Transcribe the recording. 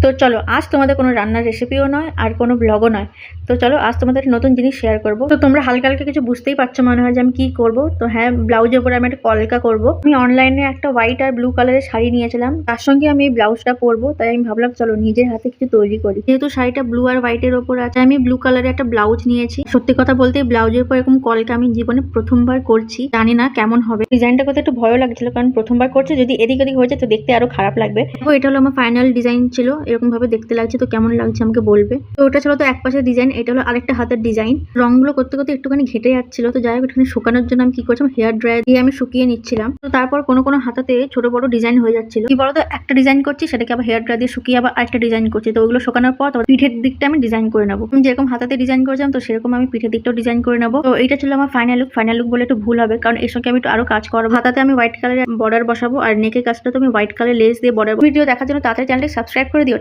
তো চলো আজ তোমাদের কোনো রান্নার রেসিপিও নয় আর কোনো ব্লগও নয়। তো চলো আজ তোমাদের নতুন জিনিস শেয়ার করব। তো তোমরা হালকা হালকা কিছু বুঝতেই পারছো মনে হয় যে আমি কি করব। তো হ্যাঁ, ব্লাউজের উপরে আমি একটা কলকা করব। আমি অনলাইনে একটা হোয়াইট আর ব্লু কালারের শাড়ি নিয়েছিলাম, তার সঙ্গে আমি এই ব্লাউজটা পরবো, তাই আমি ভাবলাম চলো নিজের হাতে কিছু তৈরি করি। যেহেতু শাড়িটা ব্লু আর হোয়াইটের ওপর আছে, আমি ব্লু কালারের একটা ব্লাউজ নিয়েছি। সত্যি কথা বলতে ব্লাউজের উপর এরকম কলকা আমি জীবনে প্রথমবার করছি, জানি না কেমন হবে। ডিজাইনটা করতে একটু ভয়ও লাগছিল, কারণ প্রথমবার করছি, যদি এদিক ওদিক হয়ে যায় তো দেখতে আরো খারাপ লাগবে। তো এটা হলো আমার ফাইনাল ডিজাইন ছিল, এরকম ভাবে দেখতে লাগছে। তো কেমন লাগছে আমাকে বলবে। তো ওটা ছিল তো এক পাশের ডিজাইন, এটা হলো আরেকটা হাতের ডিজাইন। রংগুলো করতে করতে একটুখানি ঘেটে যাচ্ছিল, তো যাই হোক একটুখানি শুকানোর জন্য আমি কি করছিলাম, হেয়ার ড্রায়ার দিয়ে আমি শুকিয়ে নিচ্ছিলাম। তো তারপর কোনো কোনো হাতাতে ছোট বড় ডিজাইন হয়ে যাচ্ছিল। কি বলতো, একটা ডিজাইন করছি সেটাকে আবার হেয়ার ড্রায়ার দিয়ে শুকিয়ে আবার আরেকটা ডিজাইন করছি। তো ওগুলো শুকানোর পর তারপর পিঠের দিকটা আমি ডিজাইন করে নেবো। আমি যেরকম হাতাতে ডিজাইন করেছিলাম তো সেরকম আমি পিঠের দিকটাও ডিজাইন করে নেবো। তো এটা ছিল আমার ফাইনাল লুক। ফাইনাল লুক বলে একটু ভুল হবে, কারণ এর সঙ্গে আমি একটু আরো কাজ করবো। হাতাতে আমি হোয়াইট কালারের বর্ডার বসাবো আর নেকের কাজটা তো আমি হোয়াইট কালার লেস দিয়ে বর্ডার। ভিডিও দেখার জন্য তাড়াতাড়ি চ্যানেলটি সাবস্ক্রাইব করে দিও।